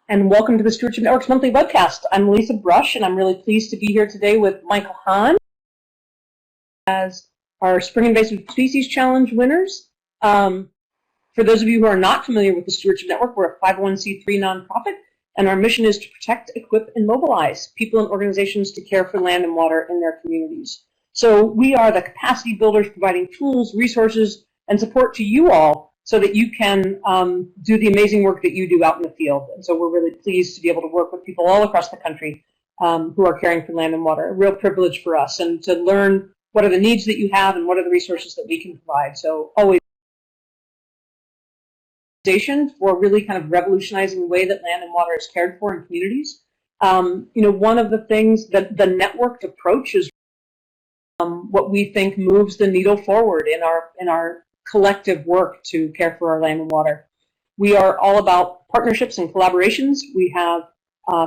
And welcome to the Stewardship Network's monthly webcast. I'm Lisa Brush, and I'm really pleased to be here today with Michael Hahn as our Spring Invasive Species Challenge winners. For those of you who are not familiar with the Stewardship Network, we're a 501c3 nonprofit, and our mission is to protect, equip, and mobilize people and organizations to care for land and water in their communities. So we are the capacity builders providing tools, resources, and support to you all so that you can do the amazing work that you do out in the field. And so we're really pleased to be able to work with people all across the country who are caring for land and water. A real privilege for us, and to learn what are the needs that you have and what are the resources that we can provide. So always for really kind of revolutionizing the way that land and water is cared for in communities. One of the things that the networked approach is what we think moves the needle forward in our collective work to care for our land and water. We are all about partnerships and collaborations. We have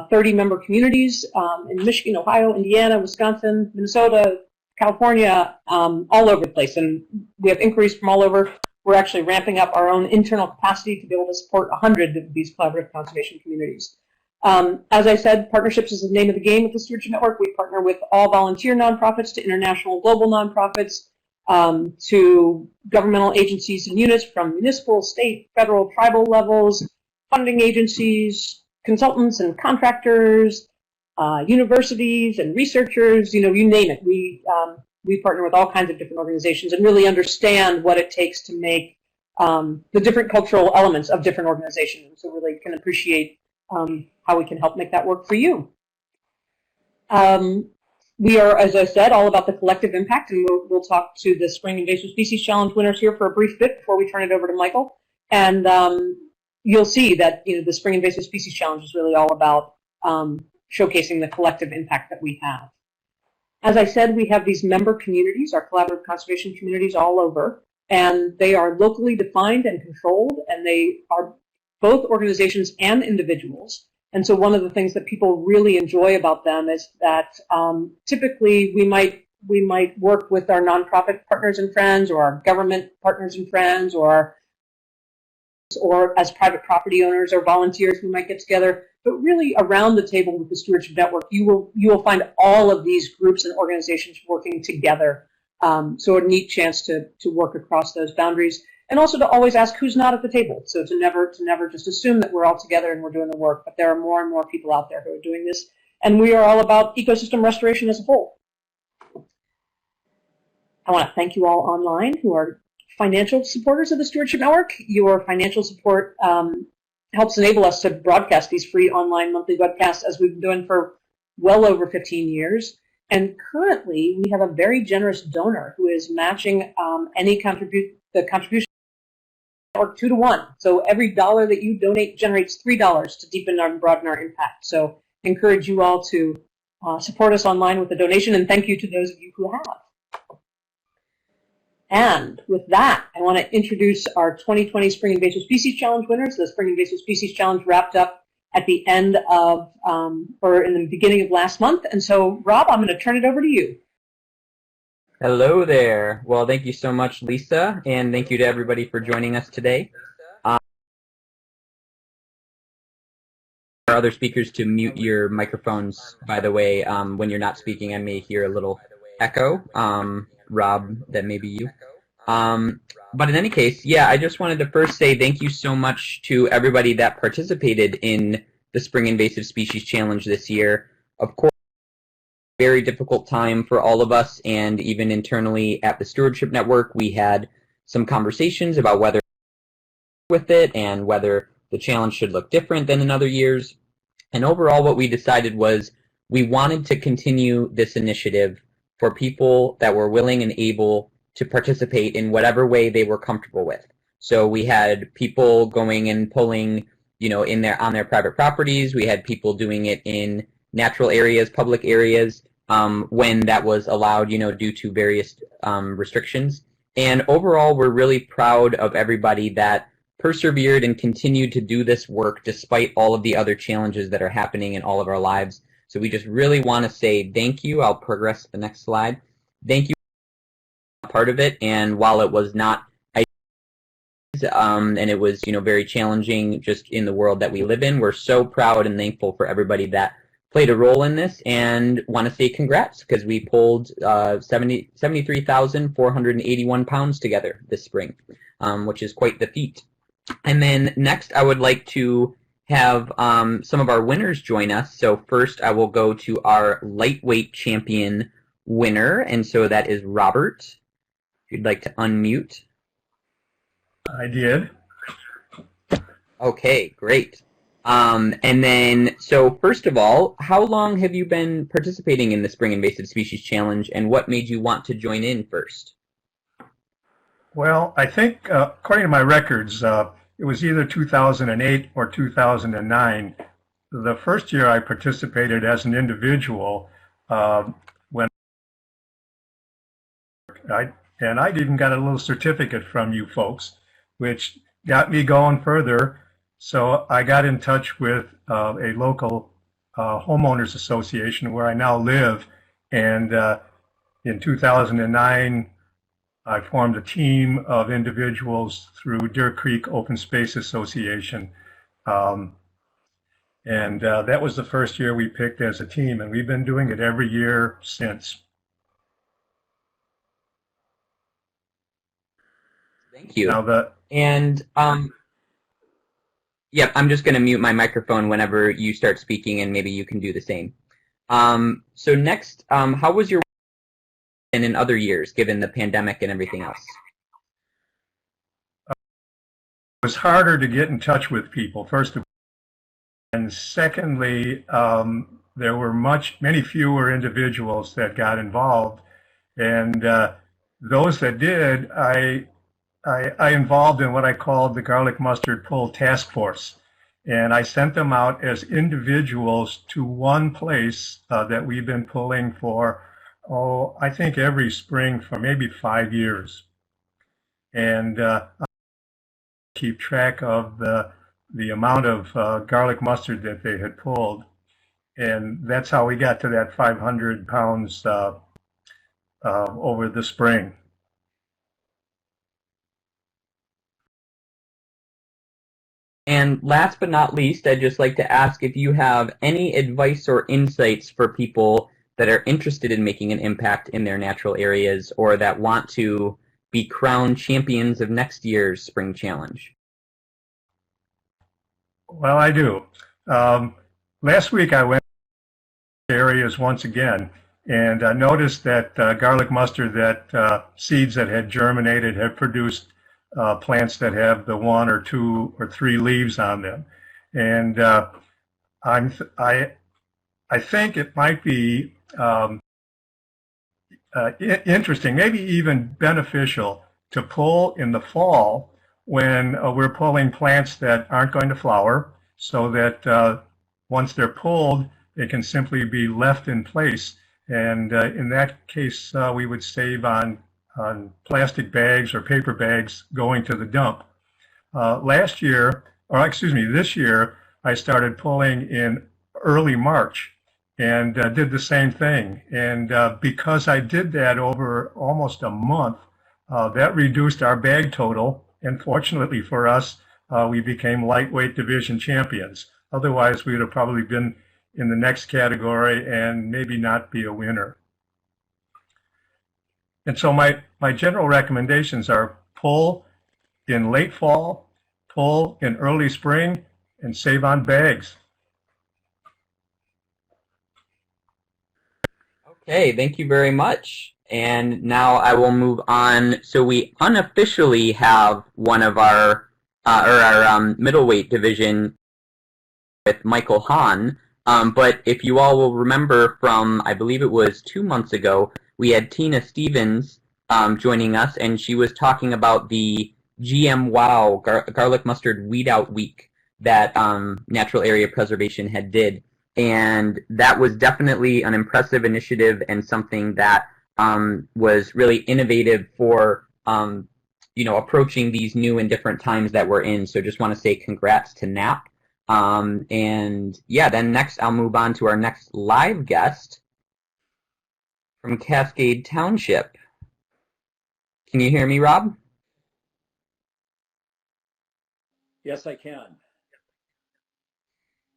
30 member communities in Michigan, Ohio, Indiana, Wisconsin, Minnesota, California, all over the place. And we have inquiries from all over. We're actually ramping up our own internal capacity to be able to support 100 of these collaborative conservation communities. As I said, partnerships is the name of the game with the Stewardship Network. We partner with all volunteer nonprofits to international global nonprofits, to governmental agencies and units from municipal, state, federal, tribal levels, funding agencies, consultants and contractors, universities and researchers, you name it. We partner with all kinds of different organizations and really understand what it takes to make the different cultural elements of different organizations. So really can appreciate how we can help make that work for you. We are, as I said, all about the collective impact, and we'll talk to the Spring Invasive Species Challenge winners here for a brief bit before we turn it over to Michael. And you'll see that the Spring Invasive Species Challenge is really all about showcasing the collective impact that we have. As I said, we have these member communities, our collaborative conservation communities all over, and they are locally defined and controlled, and they are both organizations and individuals. And so one of the things that people really enjoy about them is that typically we might work with our nonprofit partners and friends, or our government partners and friends, or as private property owners or volunteers we might get together. But really around the table with the Stewardship Network, you will find all of these groups and organizations working together. So a neat chance to work across those boundaries. And also to always ask who's not at the table. So to never just assume that we're all together and we're doing the work, but there are more and more people out there who are doing this. And we are all about ecosystem restoration as a whole. I want to thank you all online who are financial supporters of the Stewardship Network. Your financial support helps enable us to broadcast these free online monthly webcasts, as we've been doing for well over 15 years. And currently, we have a very generous donor who is matching any contribution or 2 to 1. So every dollar that you donate generates $3 to deepen and broaden our impact. So encourage you all to support us online with a donation, and thank you to those of you who have. And with that, I want to introduce our 2020 Spring Invasive Species Challenge winners. The Spring Invasive Species Challenge wrapped up at the end of, or in the beginning of last month. And so, Rob, I'm going to turn it over to you. Hello there. Well, thank you so much, Lisa, and thank you to everybody for joining us today. Our other speakers to mute your microphones, by the way. When you're not speaking, I may hear a little echo. Rob, that may be you. But in any case, yeah, I just wanted to first say thank you so much to everybody that participated in the Spring Invasive Species Challenge this year. Of course, very difficult time for all of us, and even internally at the Stewardship Network, we had some conversations about whether with it and whether the challenge should look different than in other years. And overall, what we decided was we wanted to continue this initiative for people that were willing and able to participate in whatever way they were comfortable with. So we had people going and pulling, on their private properties. We had people doing it in natural areas, public areas, when that was allowed, due to various restrictions. And overall, we're really proud of everybody that persevered and continued to do this work despite all of the other challenges that are happening in all of our lives. So we just really want to say thank you. I'll progress to the next slide. Thank you for being part of it. And while it was not and it was, very challenging just in the world that we live in. We're so proud and thankful for everybody that played a role in this, and want to say congrats because we pulled 73,481 pounds together this spring, which is quite the feat. And then next, I would like to have some of our winners join us. So first, I will go to our lightweight champion winner, and so that is Robert. If you'd like to unmute. I did. Okay, great. And then, so first of all, how long have you been participating in the Spring Invasive Species Challenge, and what made you want to join in first? Well, I think, according to my records, it was either 2008 or 2009. The first year I participated as an individual, when I even got a little certificate from you folks, which got me going further. So I got in touch with a local homeowners association where I now live, and in 2009 I formed a team of individuals through Deer Creek Open Space Association, and that was the first year we picked as a team, and we've been doing it every year since. Thank you. Now yep, I'm just going to mute my microphone whenever you start speaking, and maybe you can do the same. So next, how was your and in other years, given the pandemic and everything else? It was harder to get in touch with people, first of all. And secondly, there were many fewer individuals that got involved. And those that did, I involved in what I called the Garlic Mustard Pull Task Force. And I sent them out as individuals to one place that we've been pulling for, I think every spring for maybe 5 years. And I keep track of the amount of garlic mustard that they had pulled. And that's how we got to that 500 pounds over the spring. And last but not least, I'd just like to ask if you have any advice or insights for people that are interested in making an impact in their natural areas or that want to be crowned champions of next year's Spring Challenge. Well, I do. Last week I went to areas once again, and I noticed that garlic mustard, that seeds that had germinated have produced plants that have the 1 or 2 or 3 leaves on them. And I think it might be interesting, maybe even beneficial, to pull in the fall when we're pulling plants that aren't going to flower, so that once they're pulled, they can simply be left in place. And in that case, we would save on plastic bags or paper bags going to the dump. This year, I started pulling in early March and did the same thing. And because I did that over almost a month, that reduced our bag total. And fortunately for us, we became lightweight division champions. Otherwise, we would have probably been in the next category and maybe not be a winner. And so my general recommendations are pull in late fall, pull in early spring, and save on bags. Okay, thank you very much. And now I will move on. So we unofficially have one of our middleweight division with Michael Hahn. But if you all will remember from, I believe it was 2 months ago, we had Tina Stevens joining us, and she was talking about the GM Wow Garlic Mustard Weed Out Week that Natural Area Preservation had did. And that was definitely an impressive initiative and something that was really innovative for approaching these new and different times that we're in. So just want to say congrats to NAP. And yeah, then next I'll move on to our next live guest from Cascade Township. Can you hear me, Rob? Yes, I can.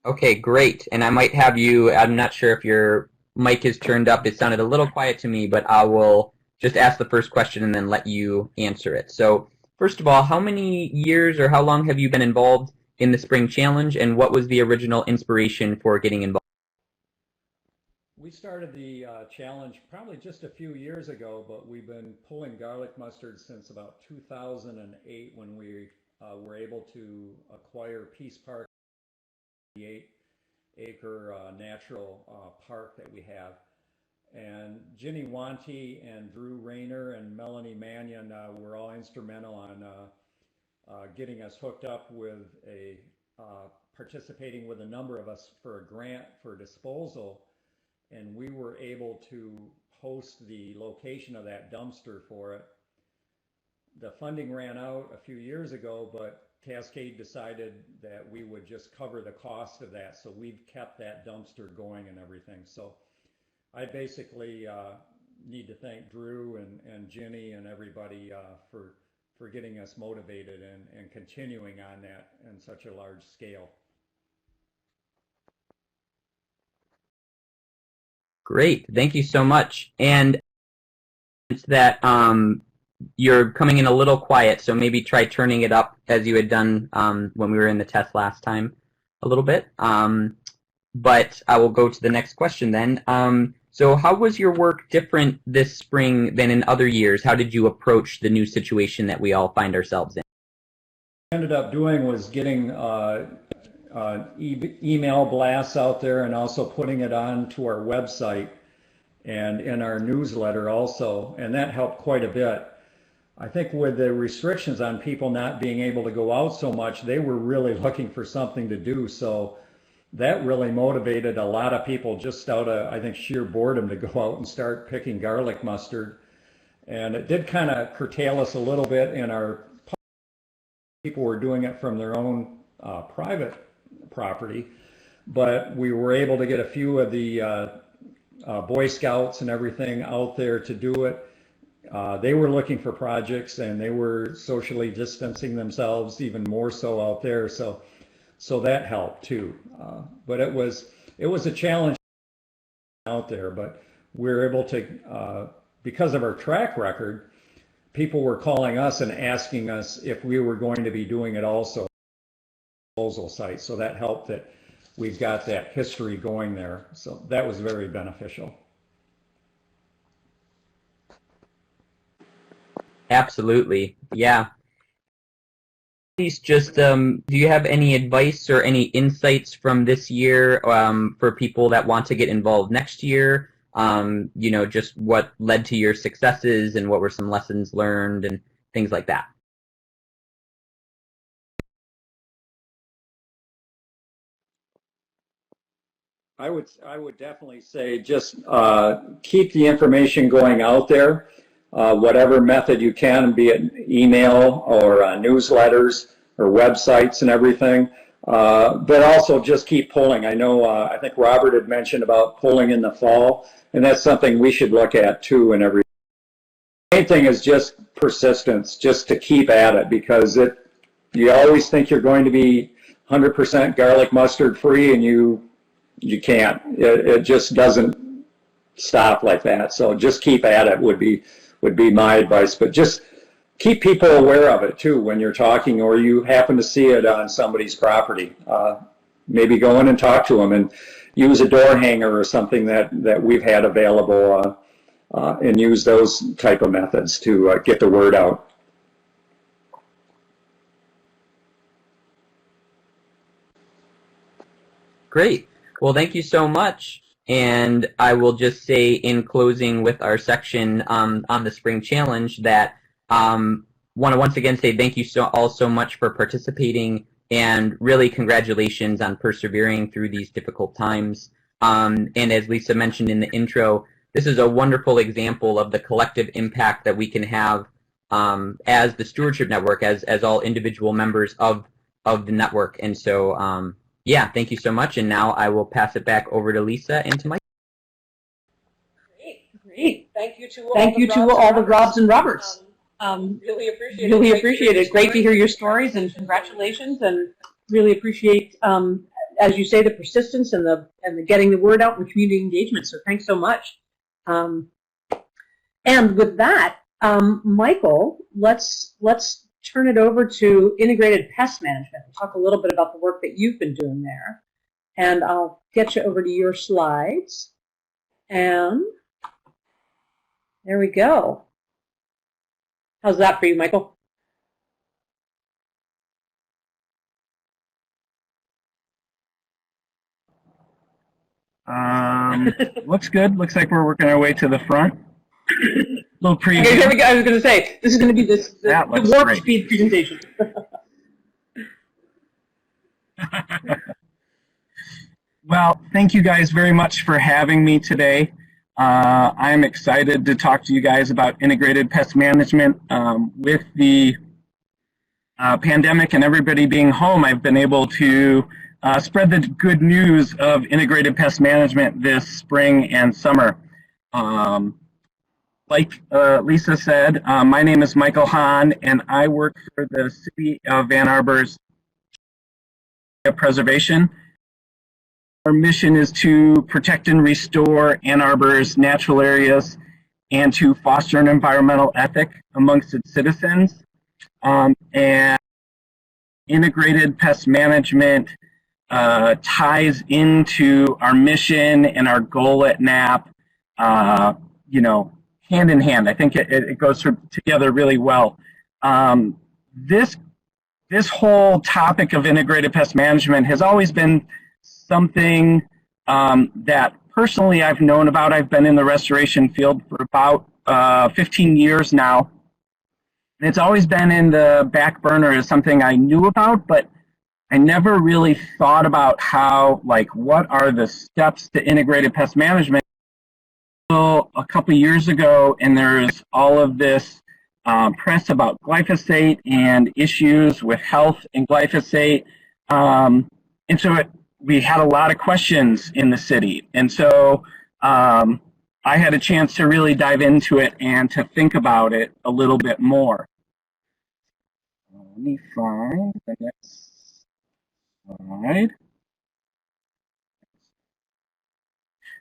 Okay, great. And I might have you, I'm not sure if your mic is turned up. It sounded a little quiet to me, but I will just ask the first question and then let you answer it. So first of all, how many years or how long have you been involved in the Spring Challenge, and what was the original inspiration for getting involved? We started the challenge probably just a few years ago, but we've been pulling garlic mustard since about 2008 when we were able to acquire Peace Park, the 8-acre natural park that we have. And Ginny Wanty and Drew Rayner and Melanie Mannion were all instrumental on getting us hooked up with participating with a number of us for a grant for disposal. And we were able to host the location of that dumpster for it. The funding ran out a few years ago, but Cascade decided that we would just cover the cost of that. So we've kept that dumpster going and everything. So I basically need to thank Drew and Ginny and everybody for getting us motivated and continuing on that in such a large scale. Great, thank you so much. And it's that you're coming in a little quiet, so maybe try turning it up as you had done when we were in the test last time a little bit. But I will go to the next question then. So how was your work different this spring than in other years? How did you approach the new situation that we all find ourselves in? What I ended up doing was getting email blasts out there and also putting it on to our website and in our newsletter also, and that helped quite a bit. I think with the restrictions on people not being able to go out so much, they were really looking for something to do, so that really motivated a lot of people just out of, I think, sheer boredom to go out and start picking garlic mustard. And it did kind of curtail us a little bit in our, people were doing it from their own private property, but we were able to get a few of the Boy Scouts and everything out there to do it. They were looking for projects and they were socially distancing themselves even more so out there, so that helped too. But it was a challenge out there, but we were able to, because of our track record, people were calling us and asking us if we were going to be doing it also disposal site. So that helped that we've got that history going there. So that was very beneficial. Absolutely, yeah. Just do you have any advice or any insights from this year for people that want to get involved next year? You know, just what led to your successes and what were some lessons learned and things like that. I would definitely say just keep the information going out there. Whatever method you can, be it email or newsletters or websites and everything, but also just keep pulling. I know, I think Robert had mentioned about pulling in the fall, and that's something we should look at too. And the main thing is just persistence, just to keep at it, because you always think you're going to be 100% garlic mustard free, and you can't. It just doesn't stop like that. So just keep at it would be my advice, but just keep people aware of it too when you're talking or you happen to see it on somebody's property. Maybe go in and talk to them and use a door hanger or something that we've had available and use those type of methods to get the word out. Great. Well, thank you so much. And I will just say in closing with our section on the Spring Challenge that want to once again say thank you all so much for participating, and really congratulations on persevering through these difficult times. And as Lisa mentioned in the intro, this is a wonderful example of the collective impact that we can have as the Stewardship Network, as all individual members of the network. And so yeah, thank you so much. And now I will pass it back over to Lisa and to Mike. Great. Thank you to all the Robs and Roberts. Really appreciate it. Great to hear your stories, and congratulations, and really appreciate, as you say, the persistence and the getting the word out and community engagement. So thanks so much. And with that, Michael, let's turn it over to integrated pest management and talk a little bit about the work that you've been doing there. And I'll get you over to your slides. And there we go. How's that for you, Michael? Looks good. Looks like we're working our way to the front. Little preview. Okay, there we go. I was going to say, this is going to be the warp great. speed presentation. Well, thank you guys very much for having me today. I'm excited to talk to you guys about integrated pest management. With the pandemic and everybody being home, I've been able to spread the good news of integrated pest management this spring and summer. Like Lisa said, my name is Michael Hahn, and I work for the City of Ann Arbor's preservation. Our mission is to protect and restore Ann Arbor's natural areas and to foster an environmental ethic amongst its citizens. And integrated pest management ties into our mission and our goal at NAP, you know, hand in hand. I think it goes together really well. This whole topic of integrated pest management has always been something that personally I've known about. I've been in the restoration field for about 15 years now. And it's always been in the back burner as something I knew about, but I never really thought about how, like, what are the steps to integrated pest management until a couple of years ago, and there's all of this press about glyphosate and issues with health and glyphosate. And so we had a lot of questions in the city. And so I had a chance to really dive into it and to think about it a little bit more. Let me find the next slide.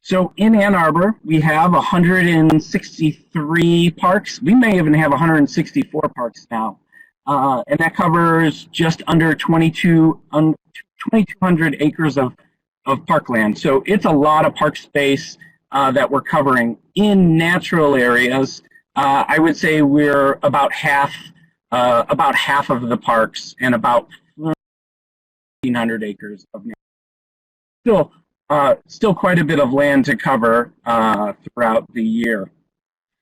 So in Ann Arbor, we have 163 parks. We may even have 164 parks now. And that covers just under 2,200 acres of parkland. So it's a lot of park space that we're covering. In natural areas, I would say we're about half of the parks and about 1,500 acres of natural. Still quite a bit of land to cover throughout the year.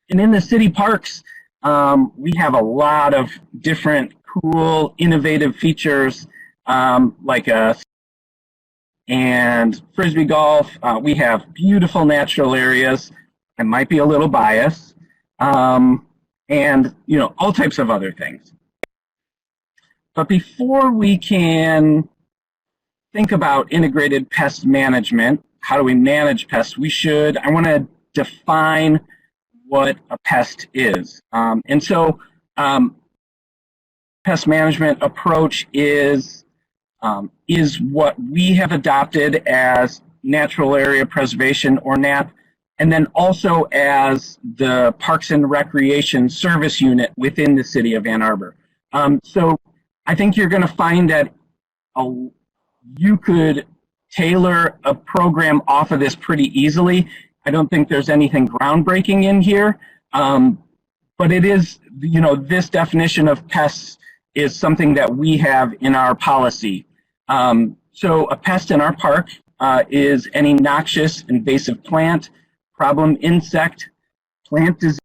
And in the city parks, we have a lot of different cool, innovative features like and frisbee golf. We have beautiful natural areas. I might be a little biased, and you know, all types of other things. But before we can think about integrated pest management, how do we manage pests? I want to define what a pest is. And so pest management approach is what we have adopted as natural area preservation, or NAP, and then also as the Parks and Recreation Service Unit within the City of Ann Arbor. So I think you're going to find that you could tailor a program off of this pretty easily. I don't think there's anything groundbreaking in here, but it is, you know, this definition of pests is something that we have in our policy. So a pest in our park is any noxious invasive plant, problem insect, plant disease,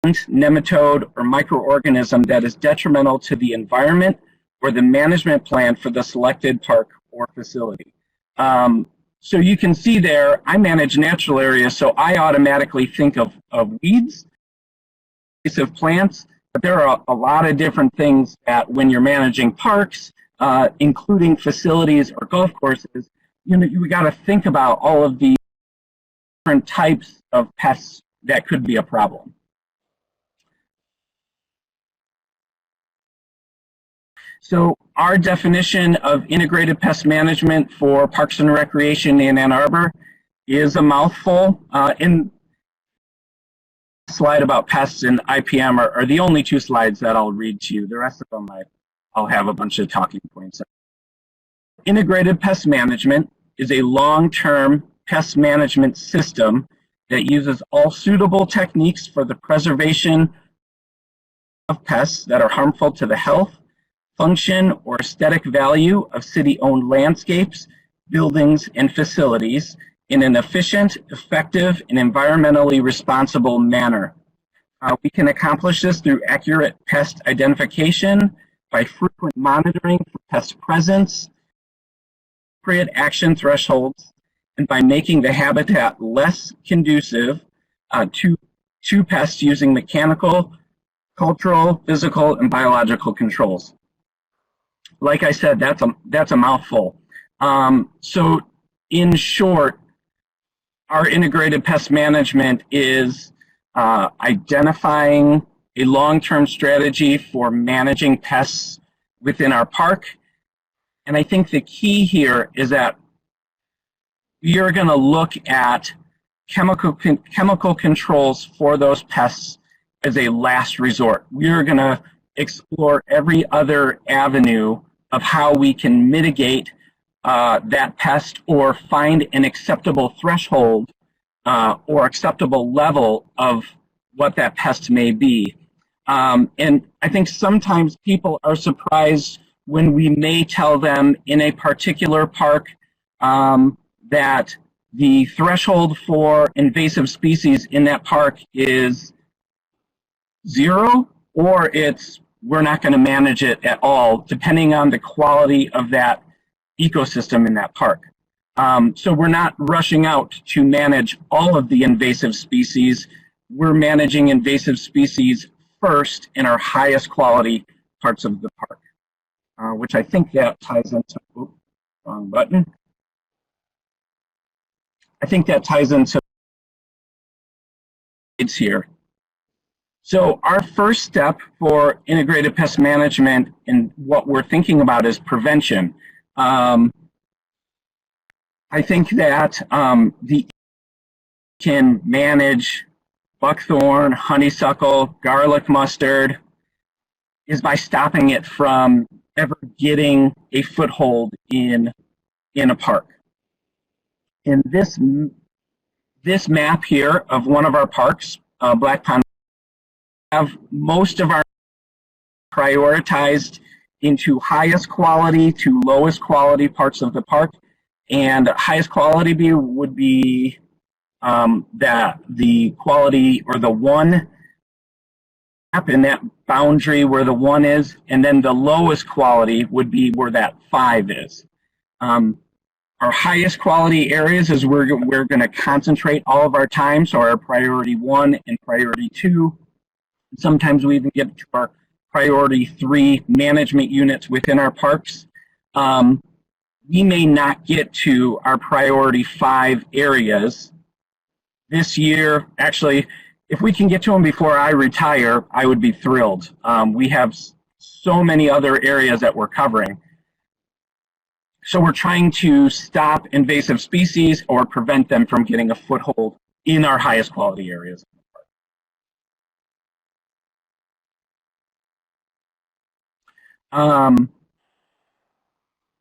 nematode, or microorganism that is detrimental to the environment or the management plan for the selected park or facility. So you can see there, I manage natural areas, so I automatically think of weeds, invasive plants, but there are a lot of different things that when you're managing parks, including facilities or golf courses, you know, we got to think about all of the different types of pests that could be a problem. So our definition of integrated pest management for Parks and Recreation in Ann Arbor is a mouthful. In the slide about pests and IPM are the only two slides that I'll read to you. The rest of them I'll have a bunch of talking points. Integrated pest management is a long-term pest management system that uses all suitable techniques for the preservation of pests that are harmful to the health, function, or aesthetic value of city-owned landscapes, buildings, and facilities in an efficient, effective, and environmentally responsible manner. We can accomplish this through accurate pest identification, by frequent monitoring for pest presence, appropriate action thresholds, and by making the habitat less conducive to pests using mechanical, cultural, physical, and biological controls. Like I said, that's a mouthful. So in short, our integrated pest management is identifying a long-term strategy for managing pests within our park. And I think the key here is that we are going to look at chemical controls for those pests as a last resort. We are going to explore every other avenue of how we can mitigate that pest or find an acceptable threshold or acceptable level of what that pest may be. And I think sometimes people are surprised when we may tell them in a particular park that the threshold for invasive species in that park is 0, or we're not going to manage it at all, depending on the quality of that ecosystem in that park. So we're not rushing out to manage all of the invasive species. We're managing invasive species first in our highest quality parts of the park, which I think that ties into, wrong button. I think that ties into it's here. So our first step for integrated pest management and what we're thinking about is prevention. I think that the can manage buckthorn, honeysuckle, garlic mustard is by stopping it from ever getting a foothold in a park. In this map here of one of our parks, Black Pond, have most of our prioritized into highest quality to lowest quality parts of the park, and highest quality would be that the quality or the 1 up in that boundary where the 1 is, and then the lowest quality would be where that 5 is. Our highest quality areas is where we're going to concentrate all of our time, so our priority 1 and priority 2. Sometimes we even get to our priority 3 management units within our parks. We may not get to our priority 5 areas this year. Actually, if we can get to them before I retire, I would be thrilled. We have so many other areas that we're covering. So we're trying to stop invasive species or prevent them from getting a foothold in our highest quality areas.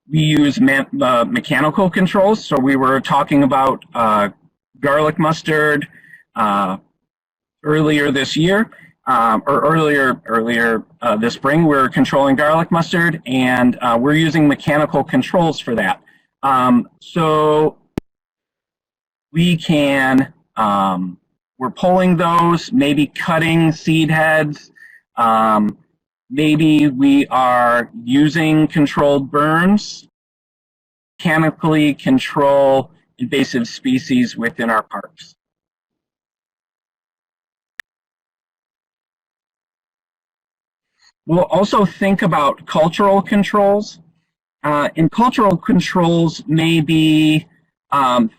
We use mechanical controls. So we were talking about garlic mustard earlier this year, or earlier this spring. We're controlling garlic mustard, and we're using mechanical controls for that. So we can, we're pulling those, maybe cutting seed heads. Maybe we are using controlled burns, mechanically control invasive species within our parks. We'll also think about cultural controls. And cultural controls may be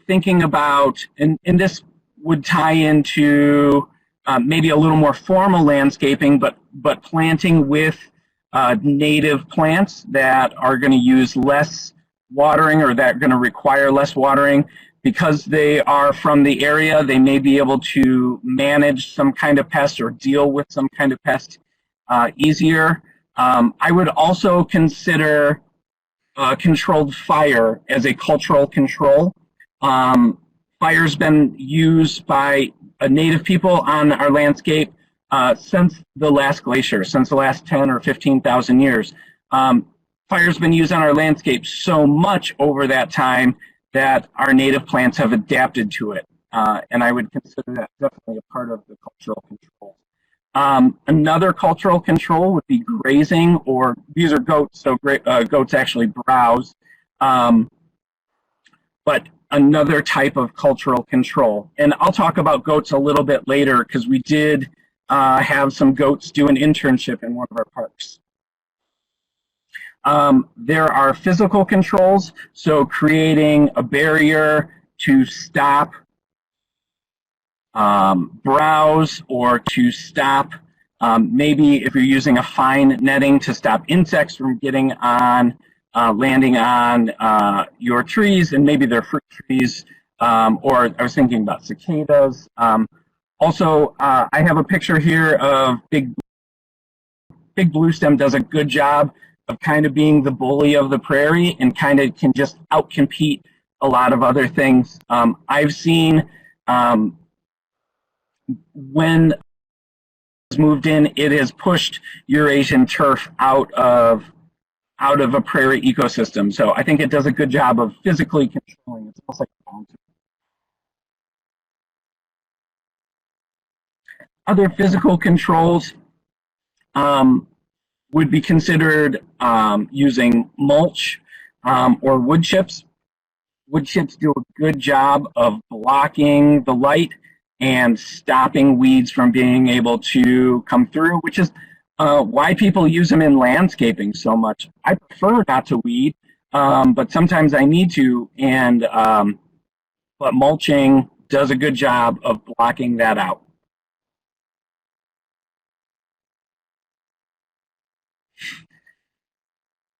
thinking about, and this would tie into maybe a little more formal landscaping, but planting with native plants that are going to use less watering or that are going to require less watering. Because they are from the area, they may be able to manage some kind of pest or deal with some kind of pest easier. I would also consider controlled fire as a cultural control. Fire's been used by native people on our landscape since the last glacier, since the last 10 or 15,000 years. Fire's been used on our landscape so much over that time that our native plants have adapted to it. And I would consider that definitely a part of the cultural control. Another cultural control would be grazing, or these are goats, so goats actually browse. But another type of cultural control. And I'll talk about goats a little bit later because we did have some goats do an internship in one of our parks. There are physical controls, so creating a barrier to stop browse or to stop, maybe if you're using a fine netting to stop insects from getting on, landing on your trees, and maybe they're fruit trees, or I was thinking about cicadas. Also, I have a picture here of Big Blue Stem does a good job of kind of being the bully of the prairie and kind of can just outcompete a lot of other things. I've seen when it's moved in, it has pushed Eurasian turf out of a prairie ecosystem. So I think it does a good job of physically controlling. It's almost like a bouncer. Other physical controls would be considered using mulch or wood chips. Wood chips do a good job of blocking the light and stopping weeds from being able to come through, which is why people use them in landscaping so much. I prefer not to weed, but sometimes I need to, and but mulching does a good job of blocking that out.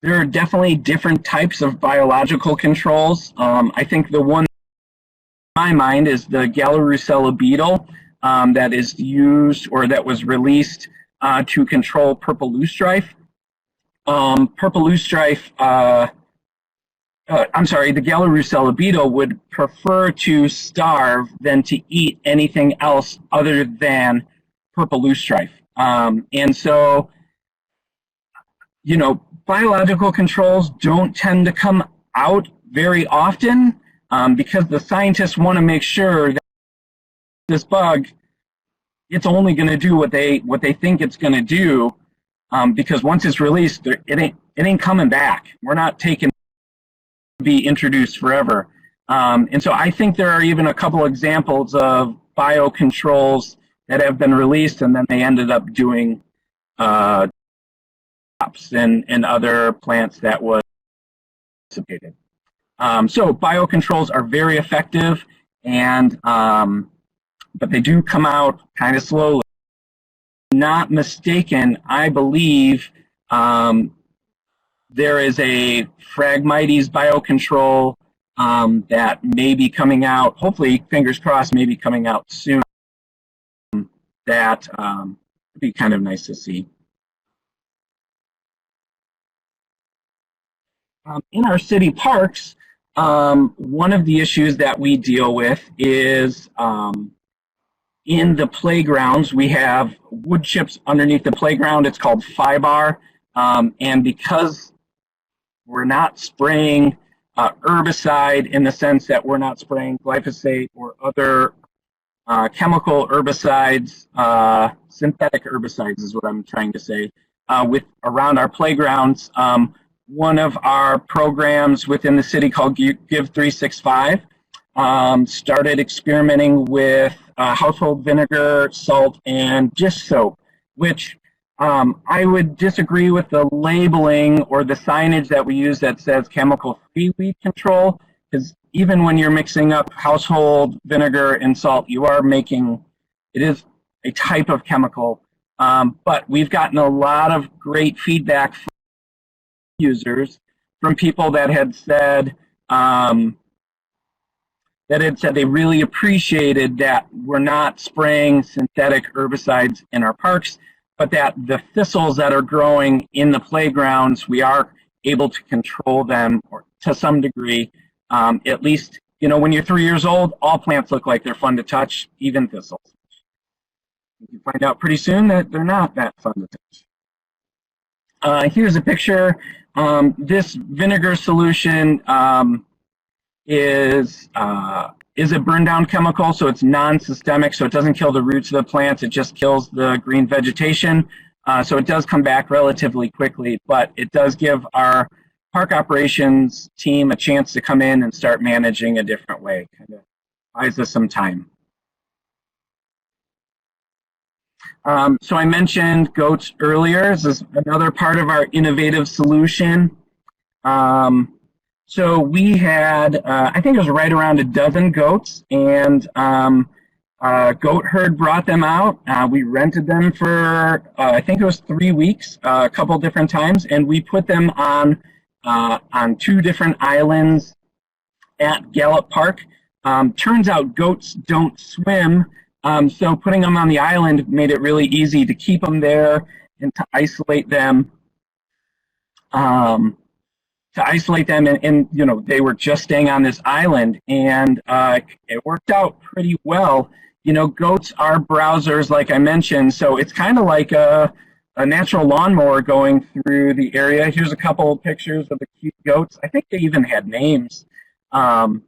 There are definitely different types of biological controls. I think the one in my mind is the Gallorusella beetle that is used, or that was released to control purple loosestrife. Purple loosestrife, I'm sorry, the Gallorusella beetle would prefer to starve than to eat anything else other than purple loosestrife. And so, you know, biological controls don't tend to come out very often because the scientists want to make sure that this bug, it's only going to do what they think it's going to do, because once it's released, it ain't coming back. We're not taking it to be introduced forever. And so I think there are even a couple examples of biocontrols that have been released and then they ended up doing and other plants that was anticipated. So biocontrols are very effective, and but they do come out kind of slowly. Not mistaken, I believe there is a Phragmites biocontrol that may be coming out, hopefully, fingers crossed, may be coming out soon. That would be kind of nice to see. In our city parks, one of the issues that we deal with is in the playgrounds, we have wood chips underneath the playground. It's called FIBAR. And because we're not spraying herbicide in the sense that we're not spraying glyphosate or other chemical herbicides, synthetic herbicides is what I'm trying to say, with around our playgrounds, one of our programs within the city called Give 365 started experimenting with household vinegar, salt, and dish soap, which I would disagree with the labeling or the signage that we use that says chemical-free weed control, because even when you're mixing up household vinegar and salt, you are making, it is a type of chemical. But we've gotten a lot of great feedback from users, from people that had said they really appreciated that we're not spraying synthetic herbicides in our parks, but that the thistles that are growing in the playgrounds, we are able to control them or to some degree. At least, you know, when you're 3 years old, all plants look like they're fun to touch, even thistles. You find out pretty soon that they're not that fun to touch. Here's a picture. This vinegar solution is a burn down chemical, so it's non-systemic, so it doesn't kill the roots of the plants, it just kills the green vegetation. So it does come back relatively quickly, but it does give our park operations team a chance to come in and start managing a different way. Kind of buys us some time. So I mentioned goats earlier. This is another part of our innovative solution. So we had, I think it was right around a dozen goats, and goat herd brought them out. We rented them for, I think it was 3 weeks, a couple different times, and we put them on 2 different islands at Gallup Park. Turns out goats don't swim, so putting them on the island made it really easy to keep them there and to isolate them. And you know, they were just staying on this island, and it worked out pretty well. You know, goats are browsers, like I mentioned, so it's kind of like a natural lawnmower going through the area. Here's a couple of pictures of the cute goats. I think they even had names. But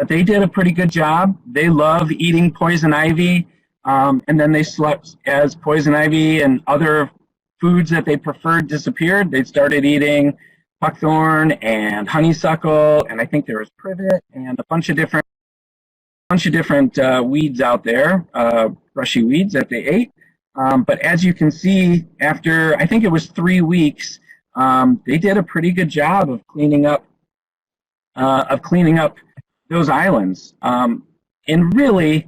they did a pretty good job. They love eating poison ivy, and then they slept as poison ivy and other foods that they preferred disappeared. They started eating buckthorn and honeysuckle, and I think there was privet and a bunch of different weeds out there, brushy weeds that they ate. But as you can see, after I think it was 3 weeks, they did a pretty good job of cleaning up those islands. And really,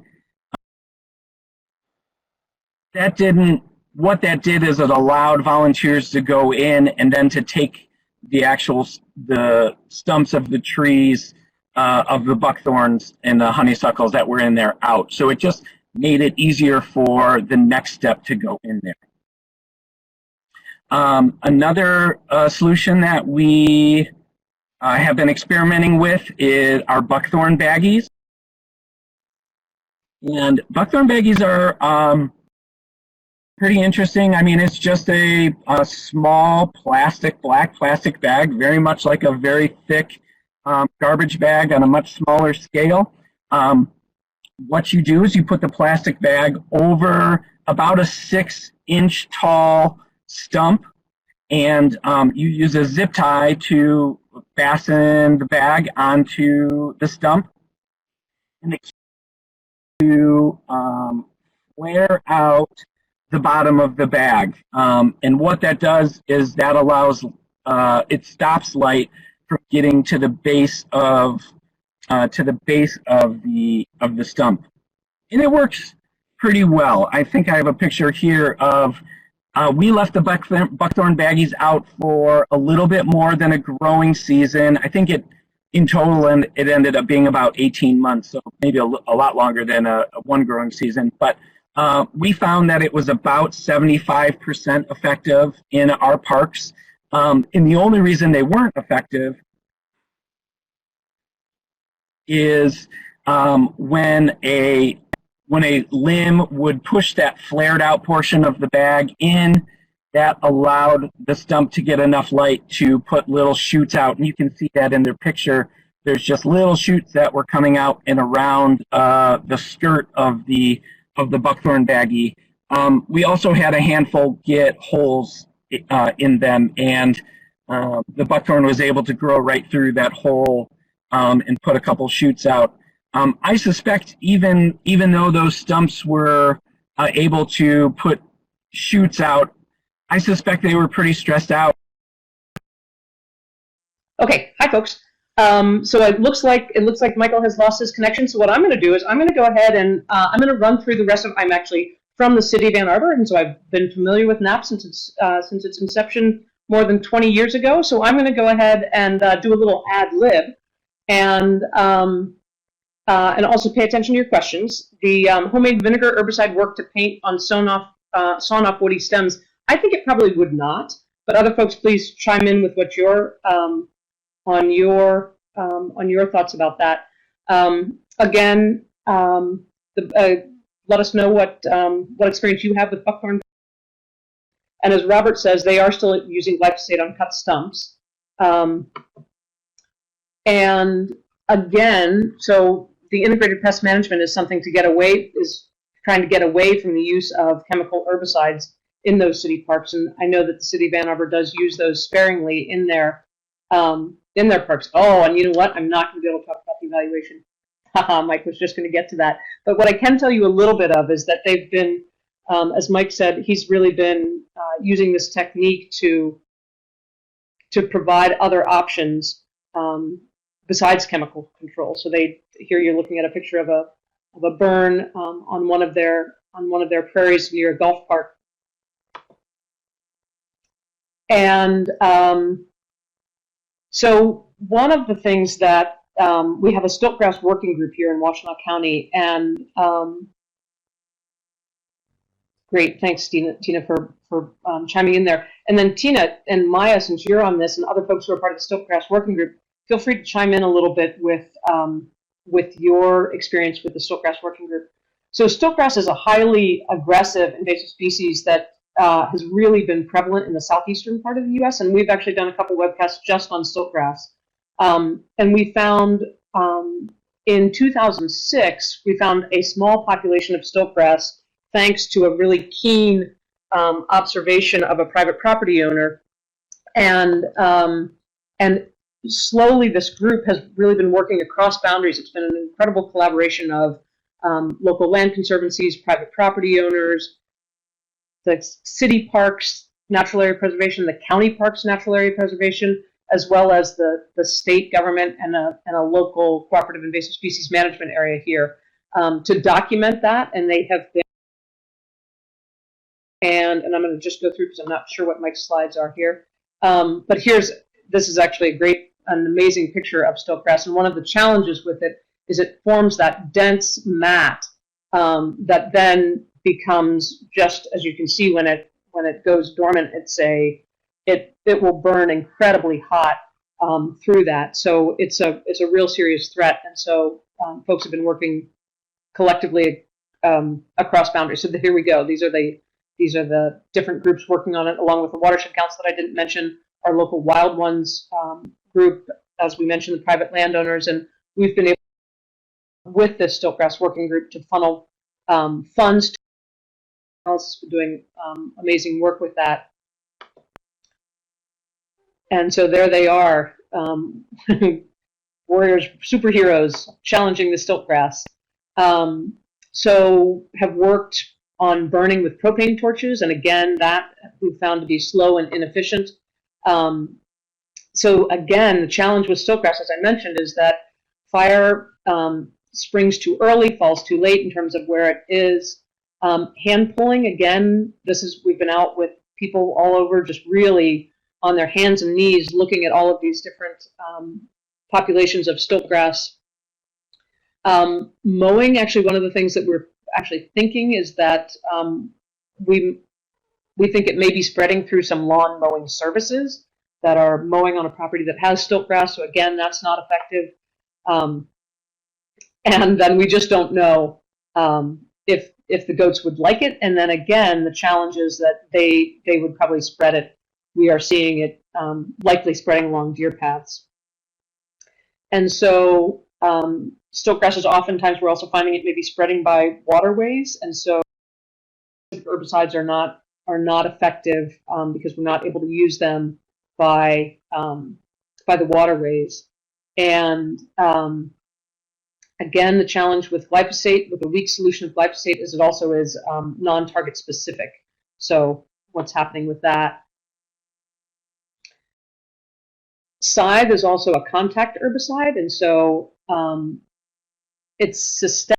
what that did is it allowed volunteers to go in and then to take the stumps of the trees, of the buckthorns and the honeysuckles that were in there out. So it just made it easier for the next step to go in there. Another solution that we have been experimenting with is our buckthorn baggies. And buckthorn baggies are pretty interesting. I mean, it's just a small black plastic bag, very much like a very thick garbage bag on a much smaller scale. What you do is you put the plastic bag over about a 6-inch tall stump, and you use a zip tie to fasten the bag onto the stump, and the key to flare out the bottom of the bag. And what that does is that allows, it stops light from getting to the base of the stump, and it works pretty well. I think I have a picture here of we left the buckthorn baggies out for a little bit more than a growing season. I think in total it ended up being about 18 months, so maybe a lot longer than a one growing season. But we found that it was about 75% effective in our parks. And the only reason they weren't effective is when a limb would push that flared out portion of the bag in, that allowed the stump to get enough light to put little shoots out. And you can see that in their picture. There's just little shoots that were coming out and around the skirt of the buckthorn baggie. We also had a handful get holes in them, and the buckthorn was able to grow right through that hole and put a couple shoots out. I suspect even though those stumps were able to put shoots out, I suspect they were pretty stressed out. Okay, hi folks. So it looks like Michael has lost his connection. So what I'm going to do is I'm going to go ahead and I'm going to run through the rest of. I'm actually from the City of Ann Arbor, and so I've been familiar with NAP since its inception more than 20 years ago. So I'm going to go ahead and do a little ad lib, and also pay attention to your questions. The homemade vinegar herbicide work to paint on sawn off woody stems? I think it probably would not, but other folks, please chime in with what your on your thoughts about that. Again, let us know what experience you have with buckthorn. And as Robert says, they are still using glyphosate on cut stumps. And again, so the integrated pest management is something to trying to get away from the use of chemical herbicides in those city parks. And I know that the City of Ann Arbor does use those sparingly in their parks. Oh, and you know what? I'm not going to be able to talk about the evaluation. Haha, Mike was just going to get to that. But what I can tell you a little bit of is that they've been, as Mike said, he's really been using this technique to provide other options besides chemical control. So here you're looking at a picture of a burn on one of their prairies near a golf park. And so one of the things that we have a Stiltgrass working group here in Washtenaw County, and great, thanks Tina for chiming in there. And then Tina and Maya, since you're on this, and other folks who are part of the Stiltgrass working group, feel free to chime in a little bit with your experience with the Stiltgrass working group. So Stiltgrass is a highly aggressive invasive species that has really been prevalent in the southeastern part of the U.S., and we've actually done a couple webcasts just on Stiltgrass. And we found in 2006, we found a small population of Stiltgrass thanks to a really keen observation of a private property owner. And slowly this group has really been working across boundaries. It's been an incredible collaboration of local land conservancies, private property owners, the city parks, natural area preservation, the county parks, natural area preservation, as well as the state government and a local cooperative invasive species management area here to document that. And they have been, and I'm going to just go through because I'm not sure what Mike's slides are here. But this is actually an amazing picture of Stiltgrass. And one of the challenges with it is it forms that dense mat that then becomes, just as you can see when it goes dormant, it will burn incredibly hot through that. So it's a real serious threat. And so folks have been working collectively across boundaries. So here we go. These are the different groups working on it, along with the watershed council that I didn't mention, our local wild ones group, as we mentioned, the private landowners, and we've been able, with this Stiltgrass working group, to funnel funds to us, doing amazing work with that. And so there they are, warriors, superheroes, challenging the Stiltgrass. So have worked on burning with propane torches, and again, that we've found to be slow and inefficient. So again, the challenge with Stiltgrass, as I mentioned, is that fire springs too early, falls too late in terms of where it is. Hand pulling, again, we've been out with people all over, just really on their hands and knees looking at all of these different populations of Stiltgrass. Mowing, actually, one of the things that we're actually thinking is that we think it may be spreading through some lawn mowing services that are mowing on a property that has Stiltgrass. So again, that's not effective. And then we just don't know if the goats would like it. And then again, the challenge is that they would probably spread it. We are seeing it likely spreading along deer paths. And so Stiltgrass is oftentimes, we're also finding it maybe spreading by waterways. And so herbicides are not effective because we're not able to use them by the waterways. And again, the challenge with glyphosate, with a weak solution of glyphosate, is it also is non-target specific. So what's happening with that? Scythe is also a contact herbicide, and so it's systemic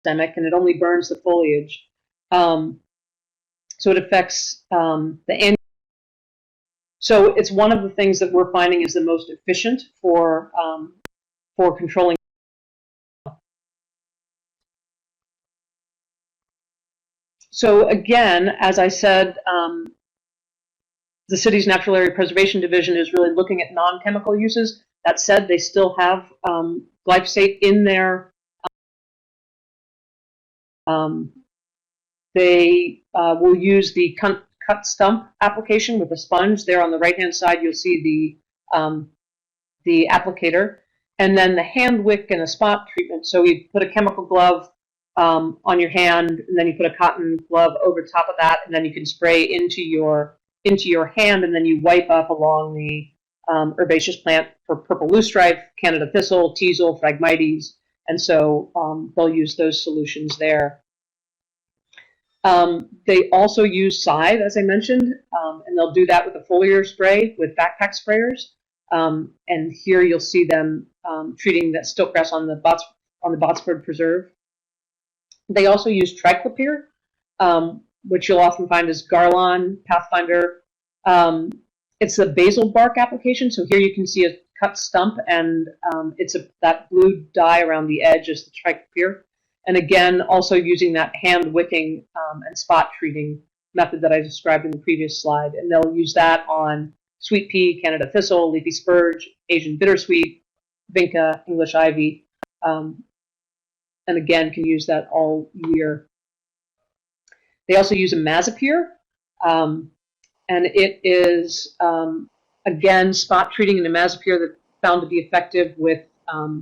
and it only burns the foliage. So it affects the annual. So it's one of the things that we're finding is the most efficient for controlling. So again, as I said, the city's Natural Area Preservation Division is really looking at non-chemical uses. That said, they still have glyphosate in their. They will use the cut stump application with a sponge. There on the right-hand side, you'll see the applicator, and then the hand wick and a spot treatment. So you put a chemical glove on your hand, and then you put a cotton glove over top of that, and then you can spray into your hand, and then you wipe up along the herbaceous plant for purple loosestrife, Canada thistle, teasel, phragmites, and so they'll use those solutions there. They also use scythe, as I mentioned, and they'll do that with a foliar spray with backpack sprayers. And here you'll see them treating that stiltgrass on the Botsford Preserve. They also use triclopyr, which you'll often find as Garlon, Pathfinder. It's a basal bark application, so here you can see a cut stump, and it's that blue dye around the edge is the triclopyr. And again, also using that hand wicking and spot treating method that I described in the previous slide. And they'll use that on sweet pea, Canada thistle, leafy spurge, Asian bittersweet, vinca, English ivy, and again can use that all year. They also use a mazapyr, and it is again spot treating in a mazapyr that found to be effective with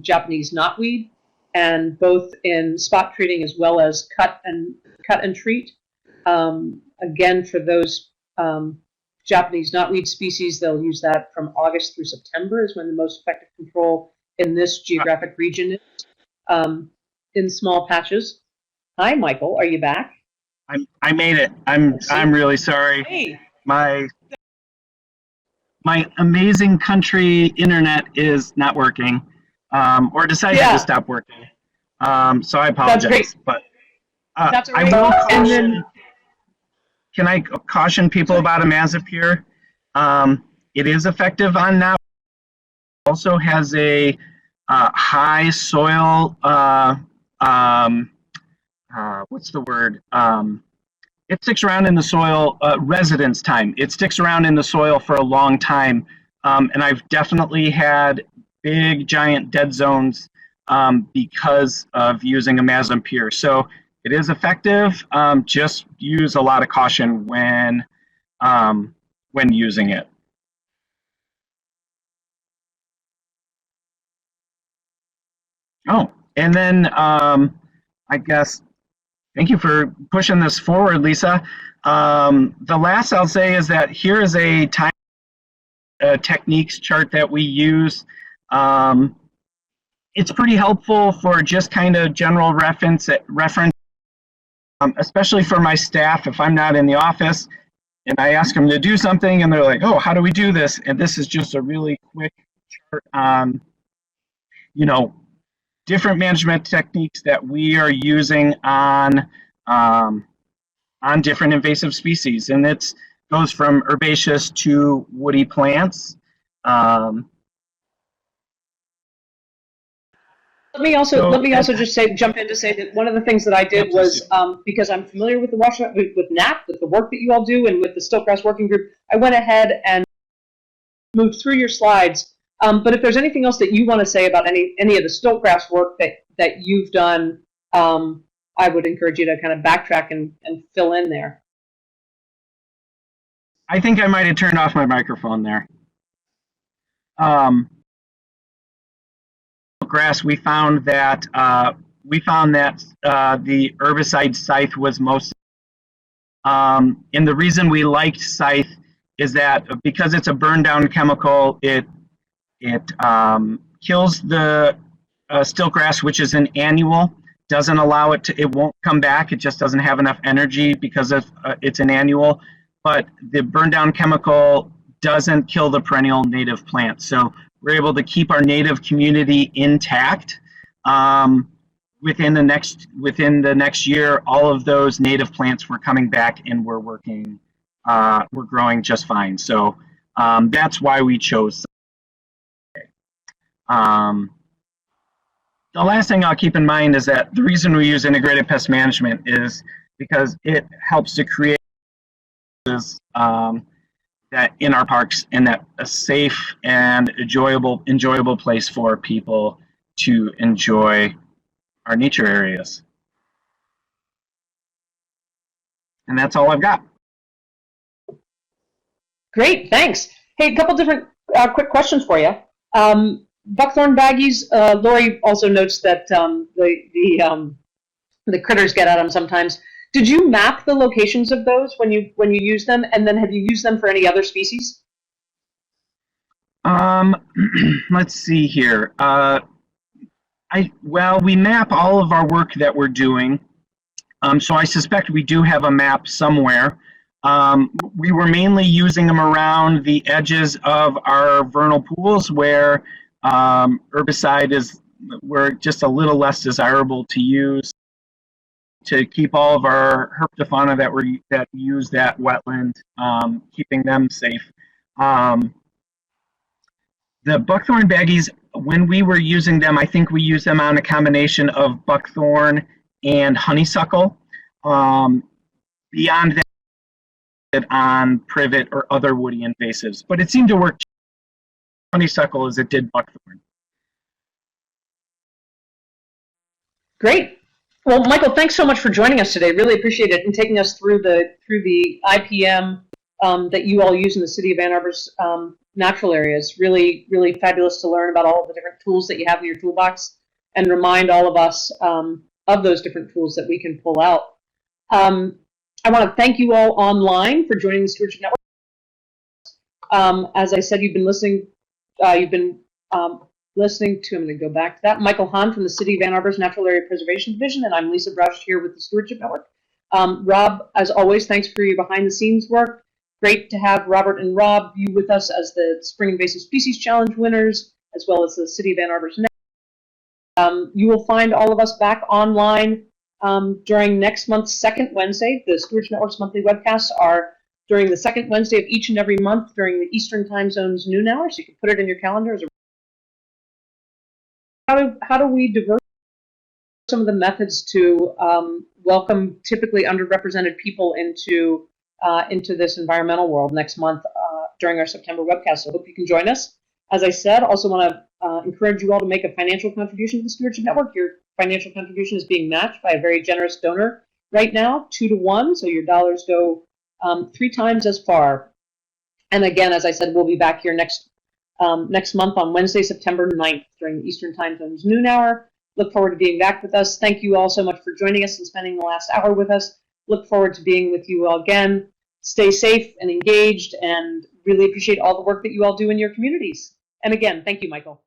Japanese knotweed, and both in spot treating as well as cut and treat. Again, for those Japanese knotweed species, they'll use that from August through September is when the most effective control in this geographic region is, in small patches. Hi, Michael, are you back? I made it. I'm really sorry. Hey. My amazing country internet is not working, or decided to stop working. So I apologize. That's great. But That's I will caution. Can I caution people about a mazapyr? It is effective on knot. Also has a high soil. What's the word? It sticks around in the soil residence time. It sticks around in the soil for a long time, and I've definitely had big, giant dead zones because of using a mazapyr. So it is effective. Just use a lot of caution when using it. Oh, and then I guess. Thank you for pushing this forward, Lisa. The last I'll say is that here is a time techniques chart that we use. It's pretty helpful for just kind of general reference, especially for my staff if I'm not in the office and I ask them to do something and they're like, oh, how do we do this? And this is just a really quick chart on, different management techniques that we are using on different invasive species, and it goes from herbaceous to woody plants. Let me also just jump in to say that one of the things that I did was because I'm familiar with with NAP, with the work that you all do, and with the Stiltgrass Working Group, I went ahead and moved through your slides. But if there's anything else that you want to say about any of the Stiltgrass work that you've done, I would encourage you to kind of backtrack and fill in there. I think I might have turned off my microphone there. Grass, we found that the herbicide scythe was most. And the reason we liked scythe is that because it's a burn down chemical, it kills the stiltgrass, which is an annual. Doesn't allow it to. It won't come back. It just doesn't have enough energy because of it's an annual. But the burn down chemical doesn't kill the perennial native plant. So we're able to keep our native community intact. within the next year, all of those native plants were coming back and were working, were growing just fine. So that's why we chose. The last thing I'll keep in mind is that the reason we use integrated pest management is because it helps to create that in our parks, and that a safe and enjoyable place for people to enjoy our nature areas. And that's all I've got. Great, thanks. Hey, a couple different quick questions for you. Buckthorn baggies. Lori also notes that the critters get at them sometimes. Did you map the locations of those when you use them, and then have you used them for any other species? Let's see here. Well, we map all of our work that we're doing. So I suspect we do have a map somewhere. We were mainly using them around the edges of our vernal pools where herbicide were just a little less desirable to use, to keep all of our herpetofauna that use that wetland, keeping them safe. The buckthorn baggies, when we were using them, I think we used them on a combination of buckthorn and honeysuckle. Beyond that, on privet or other woody invasives, but it seemed to work honeysuckle as it did buckthorn. Great. Well, Michael, thanks so much for joining us today. Really appreciate it, and taking us through the IPM that you all use in the City of Ann Arbor's natural areas. Really, really fabulous to learn about all of the different tools that you have in your toolbox, and remind all of us of those different tools that we can pull out. I want to thank you all online for joining the Stewardship Network. As I said, you've been listening. Listening to, I'm going to go back to that, Michael Hahn from the City of Ann Arbor's Natural Area Preservation Division, and I'm Lisa Brush here with the Stewardship Network. Rob, as always, thanks for your behind-the-scenes work. Great to have Robert and Rob, you with us as the Spring Invasive Species Challenge winners, as well as the City of Ann Arbor's Network. You will find all of us back online during next month's second Wednesday. The Stewardship Network's monthly webcasts are during the second Wednesday of each and every month during the Eastern Time Zone's noon hour, so you can put it in your calendar as a How do we divert some of the methods to welcome typically underrepresented people into this environmental world next month during our September webcast? So I hope you can join us. As I said, also want to encourage you all to make a financial contribution to the Stewardship Network. Your financial contribution is being matched by a very generous donor right now, 2-to-1, so your dollars go 3 times as far. And again, as I said, we'll be back here next month on Wednesday, September 9th during the Eastern Time Zone's noon hour. Look forward to being back with us. Thank you all so much for joining us and spending the last hour with us. Look forward to being with you all again. Stay safe and engaged, and really appreciate all the work that you all do in your communities. And again, thank you, Michael.